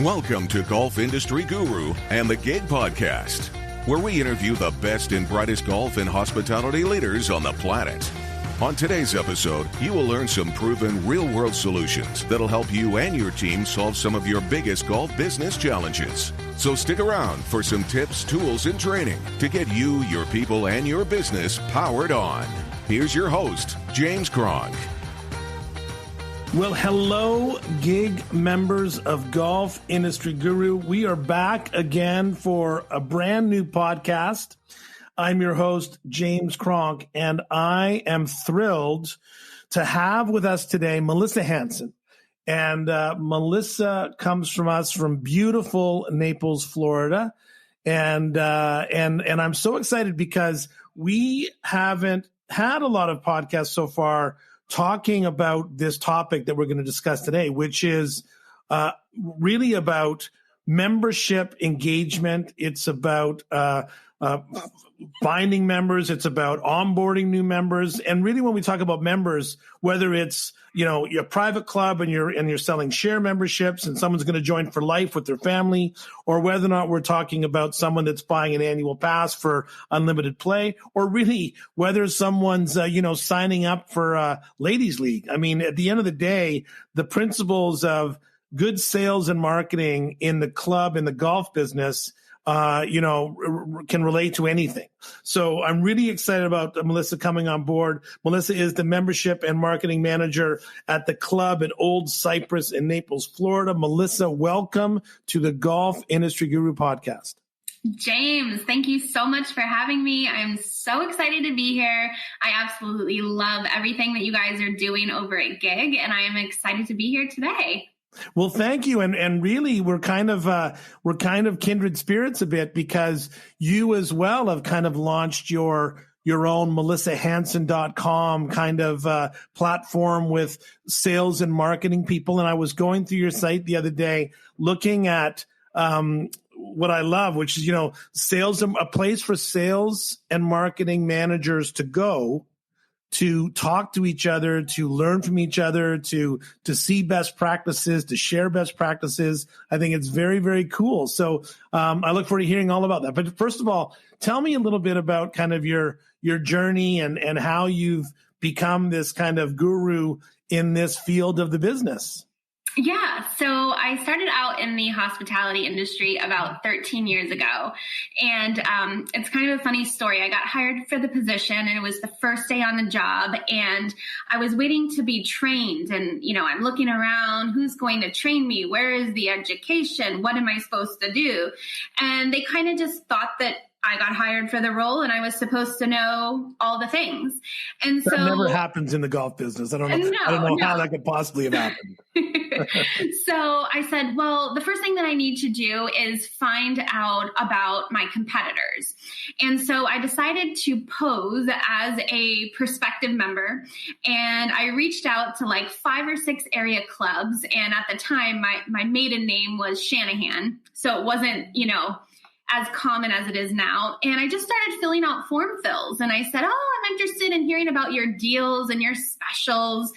Welcome to Golf Industry Guru and the Gig Podcast, where we interview the best and brightest golf and hospitality leaders on the planet. On today's episode, you will learn some proven real-world solutions that'll help you and your team solve some of your biggest golf business challenges. So stick around for some tips, tools, and training to get you, your people, and your business powered on. Here's your host, James Kronk. Well, hello, gig members of Golf Industry Guru. We are back again for a brand new podcast. I'm your host, James Kronk, and I am thrilled to have with us today Melissa Hansen. And Melissa comes from us from beautiful Naples, Florida. And I'm so excited because we haven't had a lot of podcasts so far talking about this topic that we're going to discuss today, which is really about membership engagement. It's about finding members. It's about onboarding new members. And really, when we talk about members, whether it's, you know, your private club and you're selling share memberships and someone's going to join for life with their family, or whether or not we're talking about someone that's buying an annual pass for unlimited play, or really whether someone's, signing up for a ladies league. I mean, at the end of the day, the principles of good sales and marketing in the club, in the golf business, can relate to anything. So I'm really excited about Melissa coming on board. Melissa is the membership and marketing manager at the club at Old Cypress in Naples, Florida. Melissa, welcome to the Golf Industry Guru podcast. James, thank you so much for having me. I'm so excited to be here. I absolutely love everything that you guys are doing over at Gig, and I am excited to be here today. Well, thank you. And really, we're kind of kindred spirits a bit, because you as well have kind of launched your own melissahansen.com kind of platform with sales and marketing people. And I was going through your site the other day, looking at what I love, which is, sales, a place for sales and marketing managers to go to talk to each other, to learn from each other, to see best practices, to share best practices. I think it's very, very cool. So I look forward to hearing all about that. But first of all, tell me a little bit about kind of your journey and how you've become this kind of guru in this field of the business. Yeah, so I started out in the hospitality industry about 13 years ago, and it's kind of a funny story. I got hired for the position, and it was the first day on the job, and I was waiting to be trained, and, I'm looking around, who's going to train me? Where is the education? What am I supposed to do? And they kind of just thought that I got hired for the role and I was supposed to know all the things. And that never happens in the golf business. I don't know how that could possibly have happened. So I said, well, the first thing that I need to do is find out about my competitors. And so I decided to pose as a prospective member, and I reached out to like 5 or 6 area clubs. And at the time, my maiden name was Shanahan. So it wasn't, as common as it is now. And I just started filling out form fills. And I said, I'm interested in hearing about your deals and your specials.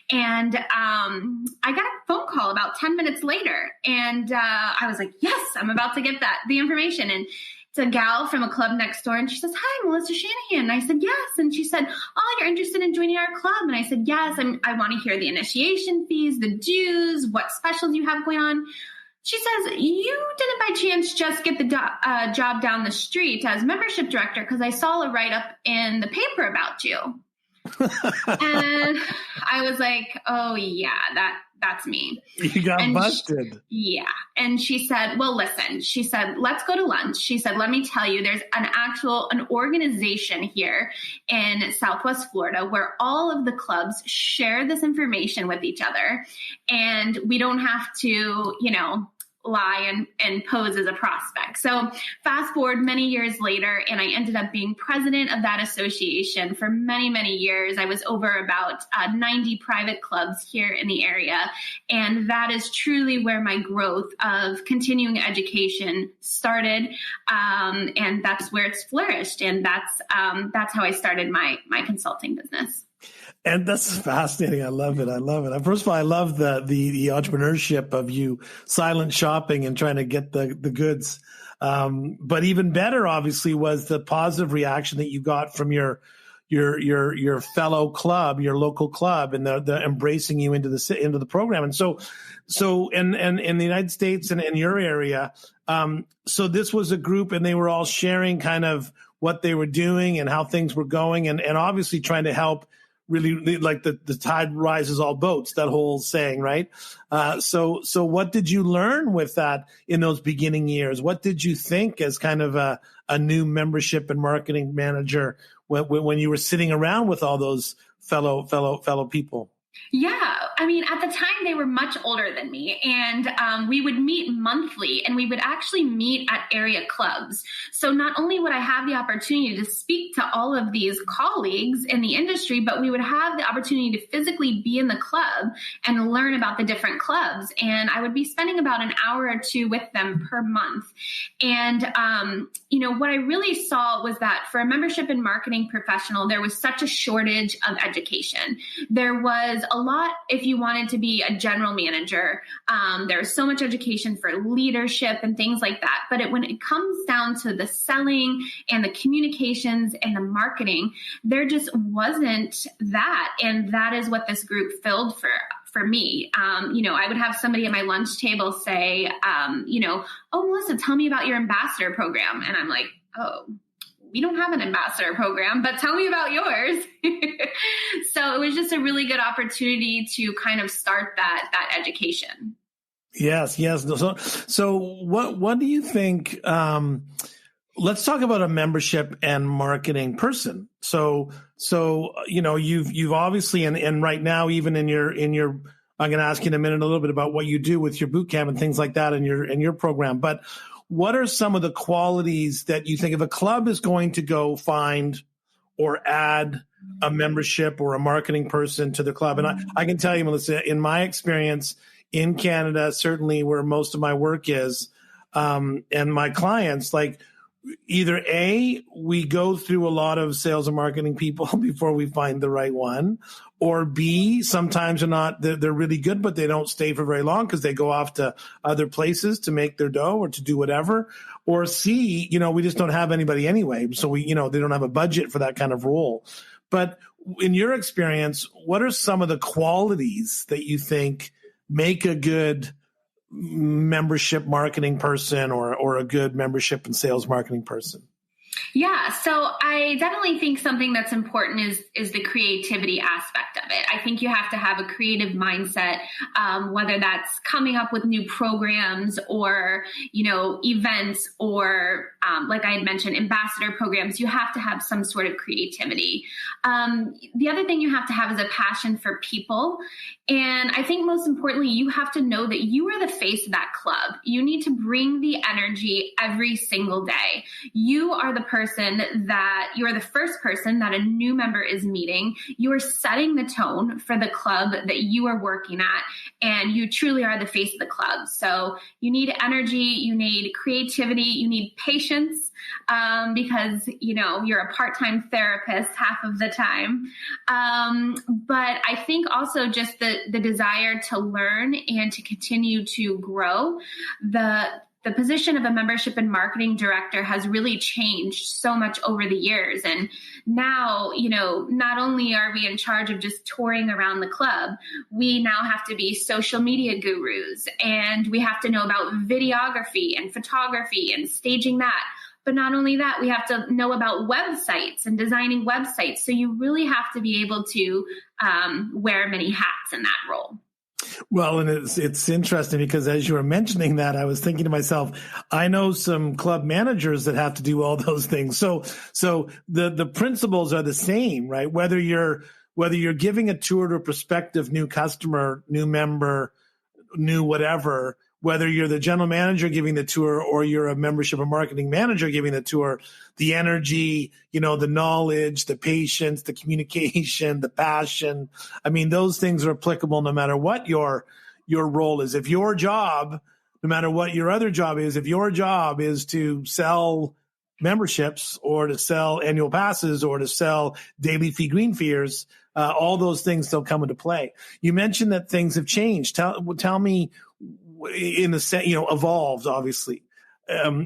And I got a phone call about 10 minutes later. And I was like, yes, I'm about to get the information. And it's a gal from a club next door. And she says, hi, Melissa Shanahan. And I said, yes. And she said, you're interested in joining our club? And I said, yes, I want to hear the initiation fees, the dues, what specials you have going on. She says, you didn't by chance just get the job down the street as membership director, because I saw a write-up in the paper about you. And I was like, oh, yeah, that's me. You got busted. Yeah. And she said, well, listen, she said, let's go to lunch. She said, let me tell you, there's an organization here in Southwest Florida where all of the clubs share this information with each other. And we don't have to, lie and pose as a prospect. So fast forward many years later, and I ended up being president of that association for many, many years. I was over about 90 private clubs here in the area. And that is truly where my growth of continuing education started. And that's where it's flourished. And that's how I started my consulting business. And that's fascinating. I love it. I love it. First of all, I love the entrepreneurship of you silent shopping and trying to get the goods. But even better, obviously, was the positive reaction that you got from your fellow club, your local club, and the embracing you into the program. And so in the United States and in your area, so this was a group, and they were all sharing kind of what they were doing and how things were going, and obviously trying to help. Really, like the tide rises all boats, that whole saying, right? So what did you learn with that in those beginning years? What did you think as kind of a new membership and marketing manager when you were sitting around with all those fellow people? Yeah. I mean, at the time they were much older than me, and we would meet monthly, and we would actually meet at area clubs. So not only would I have the opportunity to speak to all of these colleagues in the industry, but we would have the opportunity to physically be in the club and learn about the different clubs. And I would be spending about an hour or two with them per month. And, what I really saw was that for a membership and marketing professional, there was such a shortage of education. There was a lot, if you wanted to be a general manager, there was so much education for leadership and things like that. But when it comes down to the selling and the communications and the marketing, there just wasn't that. And that is what this group filled for me. I would have somebody at my lunch table say, oh, Melissa, tell me about your ambassador program. And I'm like, oh, we don't have an ambassador program, but tell me about yours. So it was just a really good opportunity to kind of start that education. Yes. So what do you think? Let's talk about a membership and marketing person. So you've obviously, and right now, even in your, I'm going to ask you in a minute a little bit about what you do with your boot camp and things like that in your program. But what are some of the qualities that you think if a club is going to go find or add a membership or a marketing person to the club? And I can tell you, Melissa, in my experience in Canada, certainly where most of my work is, and my clients, like either A, we go through a lot of sales and marketing people before we find the right one, or B, sometimes they're really good, but they don't stay for very long because they go off to other places to make their dough or to do whatever. Or C, we just don't have anybody anyway. So they don't have a budget for that kind of role. But in your experience, what are some of the qualities that you think make a good membership marketing person or a good membership and sales marketing person? Yeah, so I definitely think something that's important is the creativity aspect of it. I think you have to have a creative mindset, whether that's coming up with new programs or, events or, like I had mentioned, ambassador programs. You have to have some sort of creativity. The other thing you have to have is a passion for people. And I think most importantly, you have to know that you are the face of that club. You need to bring the energy every single day. You are the first person that a new member is meeting. You are setting the tone for the club that you are working at, and you truly are the face of the club. So you need energy, you need creativity, you need patience, because, you're a part-time therapist half of the time. But I think also just the desire to learn and to continue to grow. The position of a membership and marketing director has really changed so much over the years. And now, not only are we in charge of just touring around the club, we now have to be social media gurus, and we have to know about videography and photography and staging that. But not only that, we have to know about websites and designing websites. So you really have to be able to wear many hats in that role. Well, and it's interesting because as you were mentioning that, I was thinking to myself, I know some club managers that have to do all those things. So the principles are the same, right? Whether you're giving a tour to a prospective new customer, new member, new whatever, whether you're the general manager giving the tour or you're a membership or marketing manager giving the tour, the energy, the knowledge, the patience, the communication, the passion. I mean, those things are applicable no matter what your role is. If your job, no matter what your other job is, if your job is to sell memberships or to sell annual passes or to sell daily fee green fears, all those things still come into play. You mentioned that things have changed. Tell me, in the sense, evolved, obviously.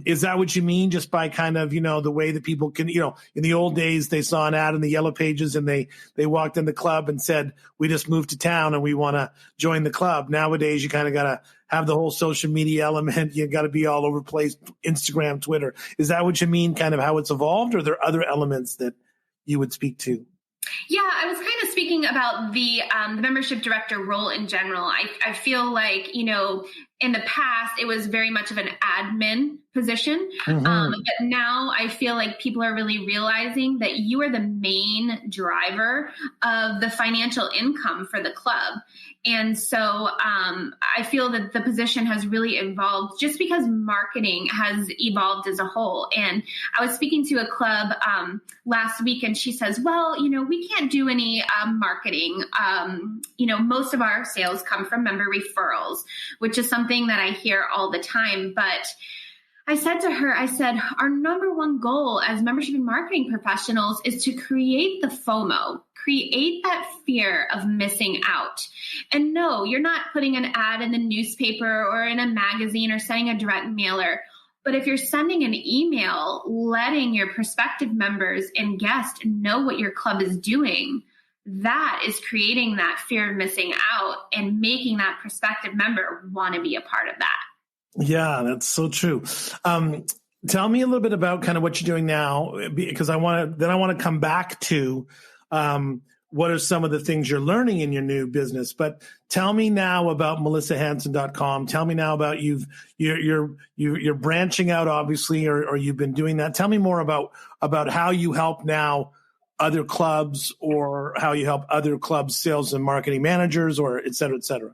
Is that what you mean, just by kind of, the way that people can, in the old days, they saw an ad in the yellow pages and they walked in the club and said, we just moved to town and we want to join the club. Nowadays, you kind of got to have the whole social media element. You got to be all over the place, Instagram, Twitter. Is that what you mean, kind of how it's evolved, or are there other elements that you would speak to? Yeah, I was kind of speaking about the membership director role in general. I feel like, in the past, it was very much of an admin position. Mm-hmm. But now I feel like people are really realizing that you are the main driver of the financial income for the club. And so I feel that the position has really evolved just because marketing has evolved as a whole. And I was speaking to a club last week, and she says, well, we can't do any marketing. Most of our sales come from member referrals, which is something that I hear all the time. But I said to her, our number one goal as membership and marketing professionals is to create the FOMO, create that fear of missing out. And no, you're not putting an ad in the newspaper or in a magazine or sending a direct mailer. But if you're sending an email, letting your prospective members and guests know what your club is doing, that is creating that fear of missing out and making that prospective member want to be a part of that. Yeah, that's so true. Tell me a little bit about kind of what you're doing now, because I want to come back to what are some of the things you're learning in your new business. But tell me now about melissahansen.com. Tell me now about you're branching out, obviously, or you've been doing that. Tell me more about how you help now other clubs, or how you help other clubs, sales and marketing managers, or et cetera, et cetera.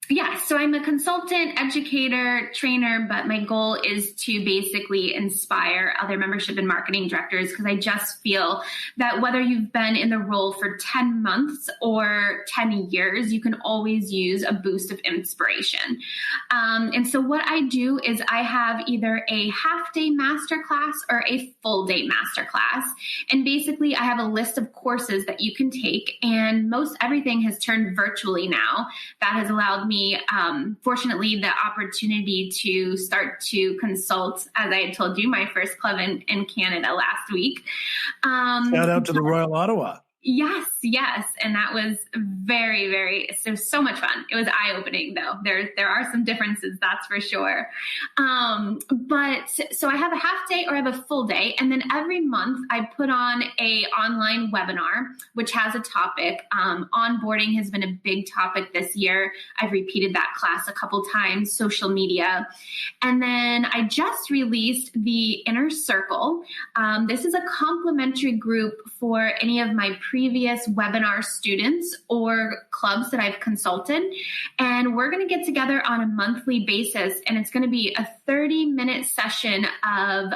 Yeah, so I'm a consultant, educator, trainer, but my goal is to basically inspire other membership and marketing directors, because I just feel that whether you've been in the role for 10 months or 10 years, you can always use a boost of inspiration. And so what I do is I have either a half-day masterclass or a full-day masterclass. And basically, I have a list of courses that you can take, and most everything has turned virtually now. That has allowed me, fortunately, the opportunity to start to consult, as I had told you, my first club in Canada last week. Shout out to the Royal Ottawa. Yes. And that was very, very, so much fun. It was eye-opening, though. There are some differences, that's for sure. But so I have a half day or I have a full day. And then every month I put on a online webinar, which has a topic. Onboarding has been a big topic this year. I've repeated that class a couple times, social media. And then I just released the Inner Circle. This is a complimentary group for any of my previous webinar students or clubs that I've consulted. And we're going to get together on a monthly basis. And it's going to be a 30-minute session of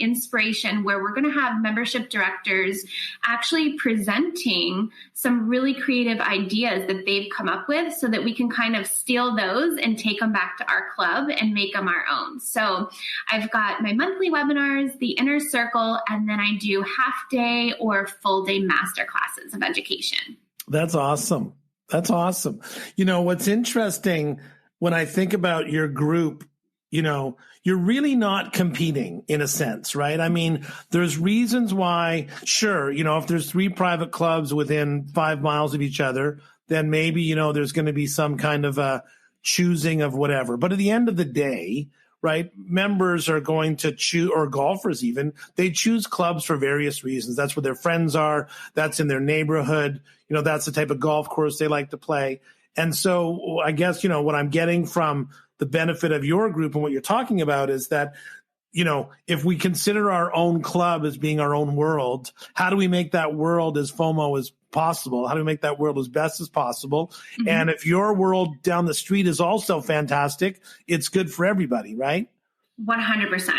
inspiration where we're going to have membership directors actually presenting some really creative ideas that they've come up with, so that we can kind of steal those and take them back to our club and make them our own. So I've got my monthly webinars, the Inner Circle, and then I do half-day or full-day masterclasses of education. That's awesome. What's interesting when I think about your group, you're really not competing in a sense, right? I mean, there's reasons why, sure, if there's 3 private clubs within 5 miles of each other, then maybe, there's going to be some kind of a choosing of whatever. But at the end of the day, right, members are going to choose, or golfers even, they choose clubs for various reasons. That's where their friends are. That's in their neighborhood. That's the type of golf course they like to play. And so I guess, what I'm getting from the benefit of your group and what you're talking about is that, if we consider our own club as being our own world, how do we make that world as FOMO as possible? How do we make that world as best as possible? Mm-hmm. And if your world down the street is also fantastic, it's good for everybody, right? 100%.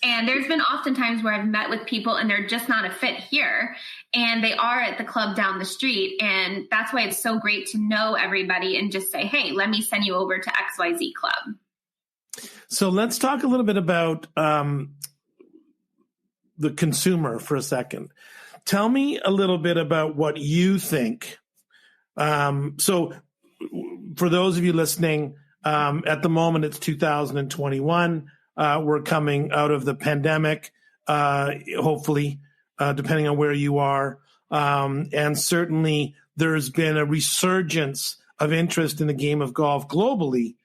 And there's been oftentimes where I've met with people and they're just not a fit here, and they are at the club down the street. And that's why it's so great to know everybody and just say, hey, let me send you over to XYZ club. So let's talk a little bit about the consumer for a second. Tell me a little bit about what you think. So for those of you listening, at the moment it's 2021. We're coming out of the pandemic, hopefully, depending on where you are. And certainly there's been a resurgence of interest in the game of golf globally,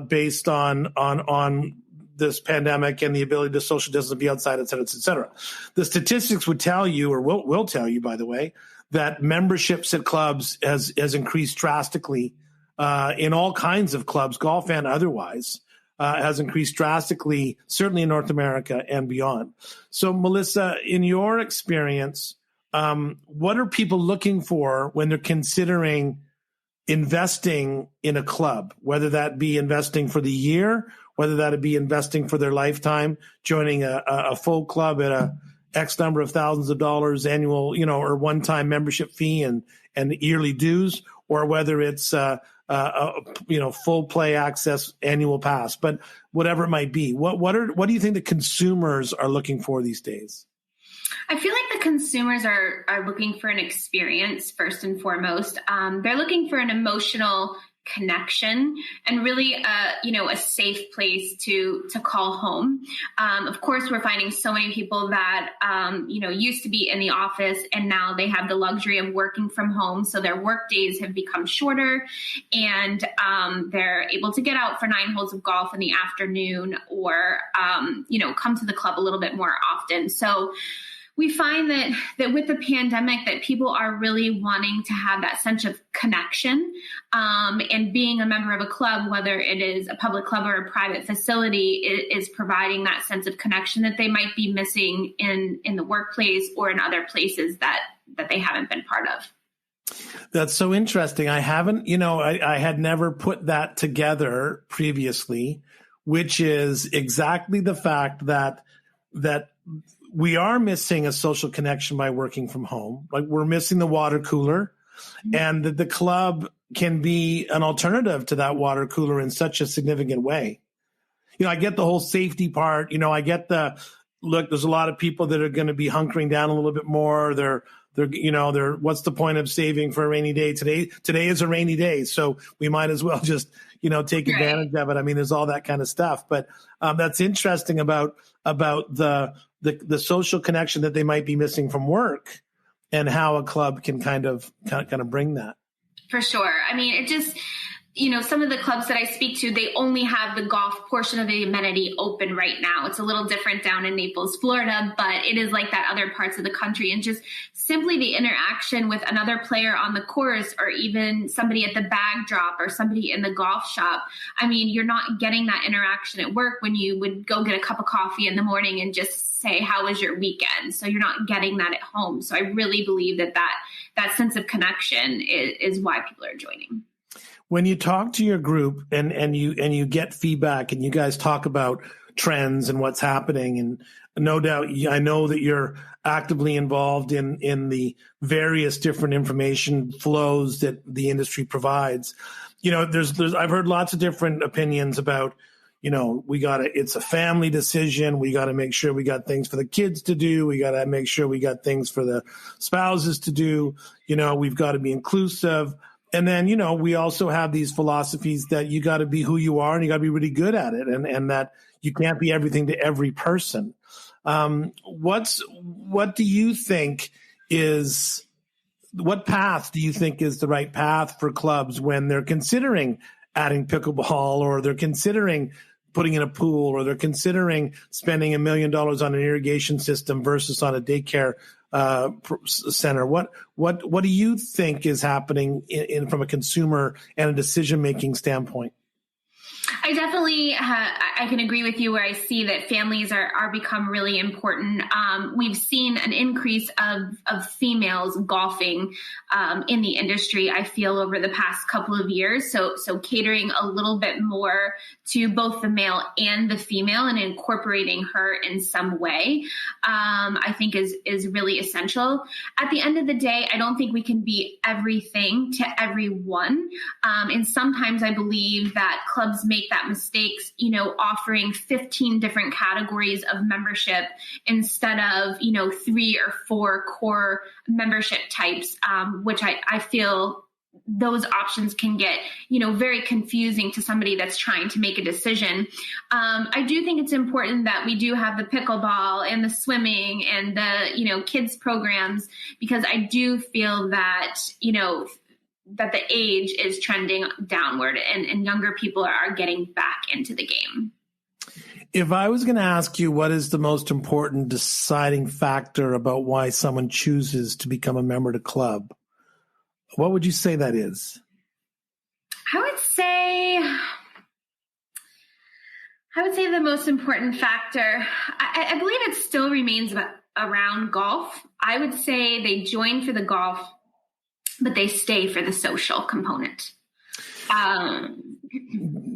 based on this pandemic and the ability to social distance, be outside, et cetera, et cetera. The statistics would tell you, or will tell you, by the way, that memberships at clubs has increased drastically, in all kinds of clubs, golf and otherwise, has increased drastically, certainly in North America and beyond. So, Melissa, in your experience, what are people looking for when they're considering investing in a club, whether that be investing for the year, whether that be investing for their lifetime, joining a full club at a X number of thousands of dollars annual, or one-time membership fee and yearly dues, or whether it's full play access annual pass, but whatever it might be. What do you think the consumers are looking for these days? I feel like the consumers are looking for an experience first and foremost. They're looking for an emotional connection and really, a safe place to call home. Of course, we're finding so many people that, used to be in the office and now they have the luxury of working from home. So their work days have become shorter and they're able to get out for 9 holes of golf in the afternoon or, come to the club a little bit more often. So we find that with the pandemic that people are really wanting to have that sense of connection, and being a member of a club, whether it is a public club or a private facility, is providing that sense of connection that they might be missing in the workplace or in other places that they haven't been part of. That's so interesting. I haven't, I had never put that together previously, which is exactly the fact that we are missing a social connection by working from home. Like we're missing the water cooler, and that the club can be an alternative to that water cooler in such a significant way. I get the whole safety part. I get there's a lot of people that are going to be hunkering down a little bit more. They're what's the point of saving for a rainy day? Today is a rainy day. So we might as well just, take advantage of it. I mean, there's all that kind of stuff, but that's interesting about the social connection that they might be missing from work and how a club can kind of bring that. For sure. I mean, it just, some of the clubs that I speak to, they only have the golf portion of the amenity open right now. It's a little different down in Naples, Florida, but it is like that other parts of the country. And just simply the interaction with another player on the course or even somebody at the bag drop or somebody in the golf shop. I mean, you're not getting that interaction at work when you would go get a cup of coffee in the morning and just say, how was your weekend? So you're not getting that at home. So I really believe that sense of connection is why people are joining. When you talk to your group and you get feedback and you guys talk about trends and what's happening, and no doubt I know that you're actively involved in the various different information flows that the industry provides. I've heard lots of different opinions about, it's a family decision. We got to make sure we got things for the kids to do. We got to make sure we got things for the spouses to do. We've got to be inclusive. And then, we also have these philosophies that you got to be who you are and you got to be really good at it, and that you can't be everything to every person. What do you think what path do you think is the right path for clubs when they're considering adding pickleball, or they're considering putting in a pool, or they're considering spending $1 million on an irrigation system versus on a daycare center? What do you think is happening from a consumer and a decision-making standpoint? I definitely, I can agree with you where I see that families are become really important. We've seen an increase of females golfing in the industry, I feel, over the past couple of years. So catering a little bit more to both the male and the female and incorporating her in some way, I think is really essential. At the end of the day, I don't think we can be everything to everyone. And sometimes I believe that clubs make that mistakes, offering 15 different categories of membership instead of, 3 or 4 core membership types, which I feel those options can get, very confusing to somebody that's trying to make a decision. I do think it's important that we do have the pickleball and the swimming and the, kids programs, because I do feel that, that the age is trending downward and younger people are getting back into the game. If I was going to ask you what is the most important deciding factor about why someone chooses to become a member of the club, what would you say that is? I would say the most important factor, I believe it still remains around golf. I would say they join for the golf, but they stay for the social component.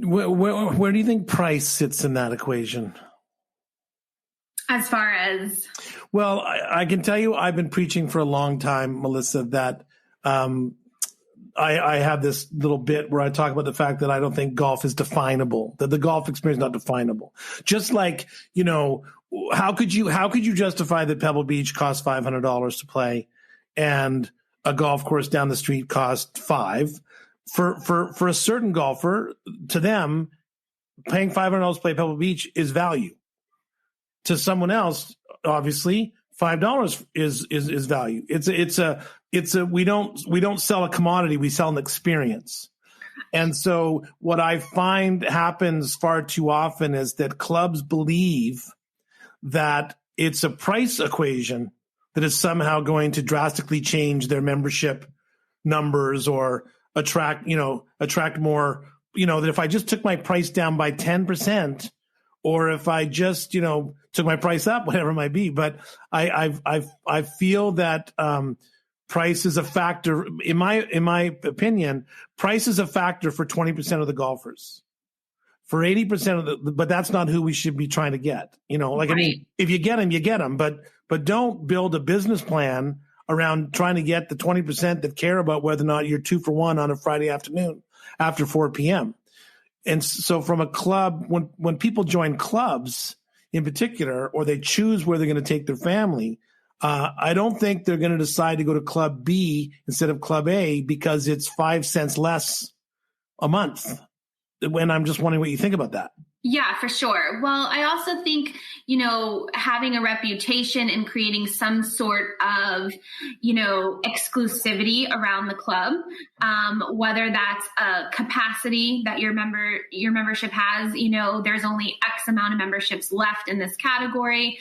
Where do you think price sits in that equation? As far as? Well, I can tell you I've been preaching for a long time, Melissa, that I have this little bit where I talk about the fact that I don't think golf is definable, that the golf experience is not definable. Just like, how could you justify that Pebble Beach costs $500 to play and a golf course down the street costs $5? For a certain golfer, to them, paying $500 to play Pebble Beach is value. To someone else, obviously, $5 is value. We don't sell a commodity, we sell an experience. And so what I find happens far too often is that clubs believe that it's a price equation that is somehow going to drastically change their membership numbers or attract more, that if I just took my price down by 10%, or if I just, took my price up, whatever it might be. But I feel that price is a factor. In my opinion, price is a factor for 20% of the golfers. For 80% but that's not who we should be trying to get. Right. I mean, if you get them, you get them. But don't build a business plan around trying to get the 20% that care about whether or not you're 2 for 1 on a Friday afternoon after 4 p.m. And so from a club, when people join clubs in particular, or they choose where they're going to take their family, I don't think they're going to decide to go to Club B instead of Club A because it's 5 cents less a month. And I'm just wondering what you think about that. Yeah, for sure. Well, I also think, having a reputation and creating some sort of, exclusivity around the club, whether that's a capacity that your membership has, there's only X amount of memberships left in this category,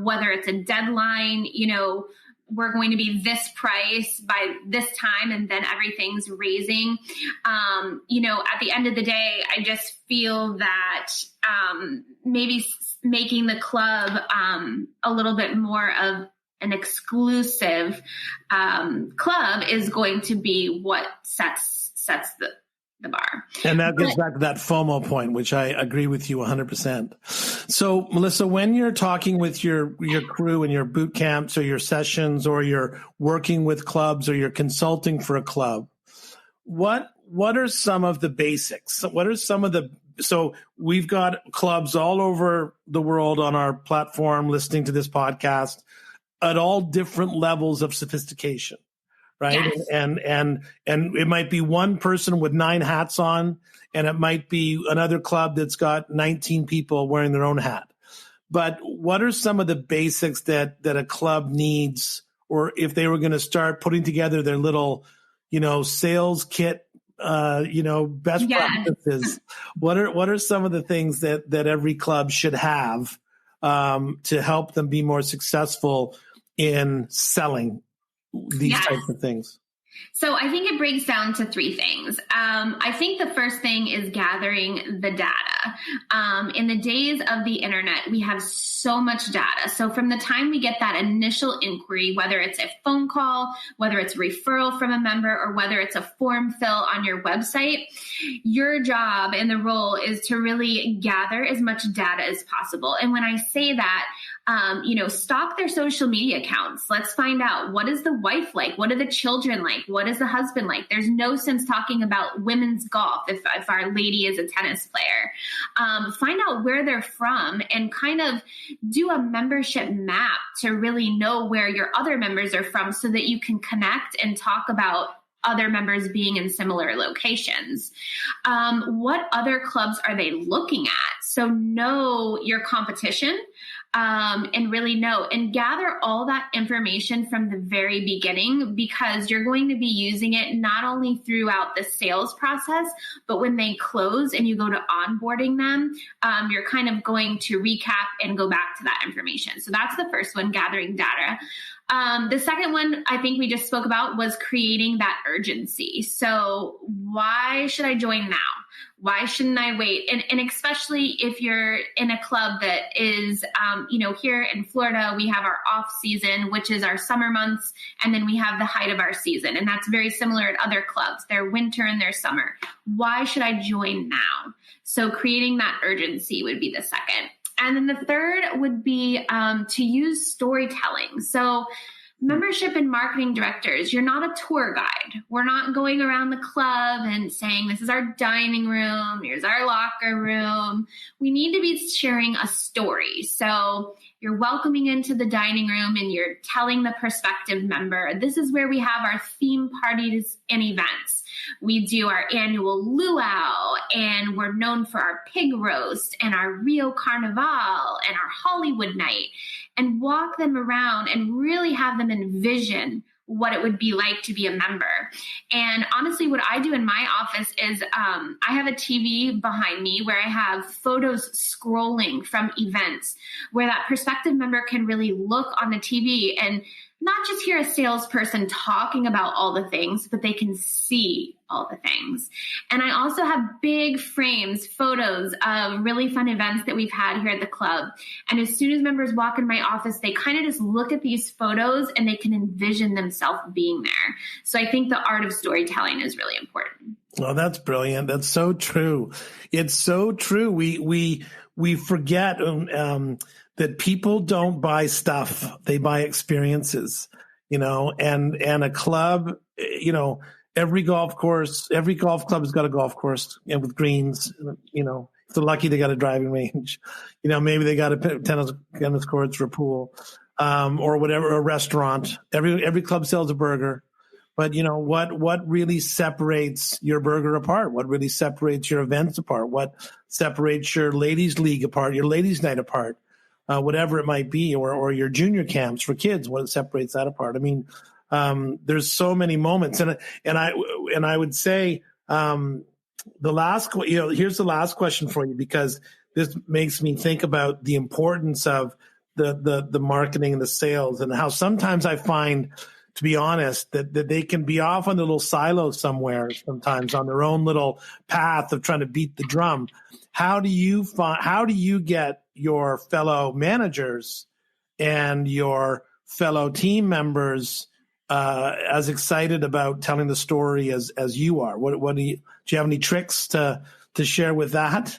whether it's a deadline, we're going to be this price by this time and then everything's raising. At the end of the day, I just feel that maybe making the club a little bit more of an exclusive club is going to be what sets the bar. And that gets back to that FOMO point, which I agree with you 100%. So, Melissa, when you're talking with your crew and your boot camps or your sessions, or you're working with clubs or you're consulting for a club, what are some of the basics? So we've got clubs all over the world on our platform listening to this podcast at all different levels of sophistication. Right. Yes. And it might be one person with 9 hats on, and it might be another club that's got 19 people wearing their own hat. But what are some of the basics that a club needs, or if they were going to start putting together their little, sales kit, best practices? What are some of the things that every club should have to help them be more successful in selling these types of things? So I think it breaks down to 3 things. I think the first thing is gathering the data. In the days of the internet, we have so much data. So from the time we get that initial inquiry, whether it's a phone call, whether it's a referral from a member, or whether it's a form fill on your website, your job and the role is to really gather as much data as possible. And when I say that, Stalk their social media accounts. Let's find out, what is the wife like? What are the children like? What is the husband like? There's no sense talking about women's golf if our lady is a tennis player. Find out where they're from and kind of do a membership map to really know where your other members are from so that you can connect and talk about other members being in similar locations. What other clubs are they looking at? So know your competition, and really know and gather all that information from the very beginning, because you're going to be using it not only throughout the sales process, but when they close and you go to onboarding them, you're kind of going to recap and go back to that information. So that's the first one, gathering data. The second one I think we just spoke about was creating that urgency. So why should I join now? Why shouldn't I wait? And especially if you're in a club that is, here in Florida, we have our off season, which is our summer months. And then we have the height of our season. And that's very similar at other clubs, their winter and their summer. Why should I join now? So creating that urgency would be the second. And then the third would be to use storytelling. So membership and marketing directors, you're not a tour guide. We're not going around the club and saying, this is our dining room, here's our locker room. We need to be sharing a story. So you're welcoming into the dining room and you're telling the prospective member, this is where we have our theme parties and events. We do our annual luau, and we're known for our pig roast and our Rio Carnival and our Hollywood night, and walk them around and really have them envision what it would be like to be a member. And honestly, what I do in my office is I have a TV behind me where I have photos scrolling from events where that prospective member can really look on the TV and not just hear a salesperson talking about all the things, but they can see all the things. And I also have big frames, photos of really fun events that we've had here at the club. And as soon as members walk in my office, they kind of just look at these photos and they can envision themselves being there. So I think the art of storytelling is really important. Oh, that's brilliant. That's so true. It's so true. We forget that people don't buy stuff; they buy experiences. And a club, every golf club has got a golf course and with greens. If they're lucky, they got a driving range. Maybe they got a tennis courts for a pool, or whatever, a restaurant. Every club sells a burger. But what really separates your burger apart? What really separates your events apart? What separates your ladies' league apart? Your ladies' night apart? Whatever it might be, or your junior camps for kids? What separates that apart? I mean, there's so many moments, and I would say here's the last question for you, because this makes me think about the importance of the marketing and the sales, and how sometimes I find, to be honest, that they can be off on a little silo somewhere, sometimes on their own little path of trying to beat the drum. How do you get your fellow managers and your fellow team members as excited about telling the story as you are? Do you have any tricks to share with that?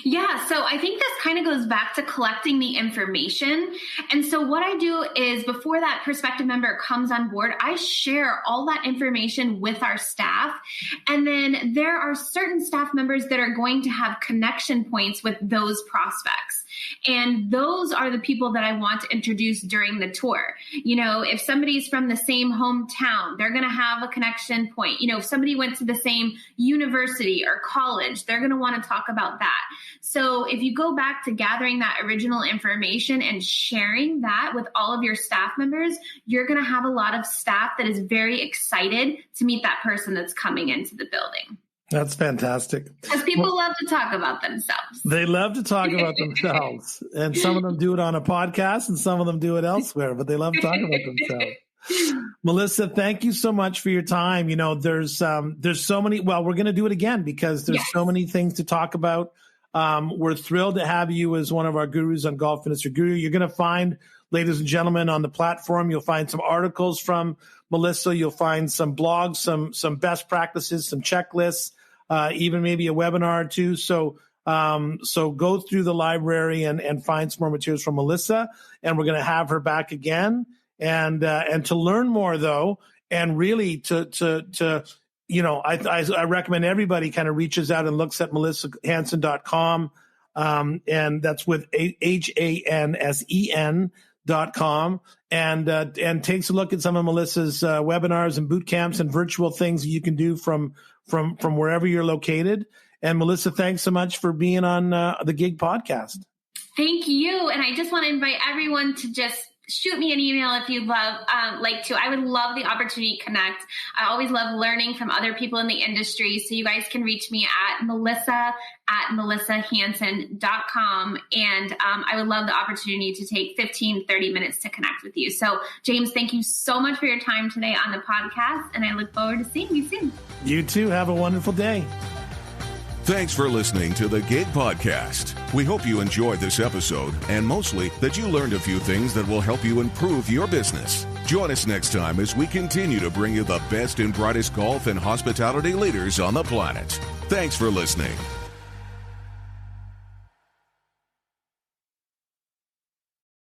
Yeah, so I think this kind of goes back to collecting the information. And so what I do is, before that prospective member comes on board, I share all that information with our staff. And then there are certain staff members that are going to have connection points with those prospects. And those are the people that I want to introduce during the tour. If somebody's from the same hometown, they're going to have a connection point. If somebody went to the same university or college, they're going to want to talk about that. So if you go back to gathering that original information and sharing that with all of your staff members, you're going to have a lot of staff that is very excited to meet that person that's coming into the building. That's fantastic. Because people love to talk about themselves. They love to talk about themselves. And some of them do it on a podcast and some of them do it elsewhere, but they love to talk about themselves. Melissa, thank you so much for your time. There's so many, we're going to do it again because there's so many things to talk about. We're thrilled to have you as one of our gurus on Golf Industry Guru. You're going to find, ladies and gentlemen, on the platform, you'll find some articles from Melissa. You'll find some blogs, some best practices, some checklists, even maybe a webinar or two. So So go through the library and find some more materials from Melissa, and we're going to have her back again. And to learn more though, and really to I recommend everybody kind of reaches out and looks at melissahansen.com. And that's with HANSEN.com, and takes a look at some of Melissa's webinars and boot camps and virtual things that you can do from wherever you're located. And Melissa, thanks so much for being on the Gig Podcast. Thank you. And I just want to invite everyone to just shoot me an email if you'd like to. I would love the opportunity to connect. I always love learning from other people in the industry. So you guys can reach me at melissahansen.com. And I would love the opportunity to take 15, 30 minutes to connect with you. So James, thank you so much for your time today on the podcast. And I look forward to seeing you soon. You too. Have a wonderful day. Thanks for listening to the Gig Podcast. We hope you enjoyed this episode, and mostly that you learned a few things that will help you improve your business. Join us next time as we continue to bring you the best and brightest golf and hospitality leaders on the planet. Thanks for listening.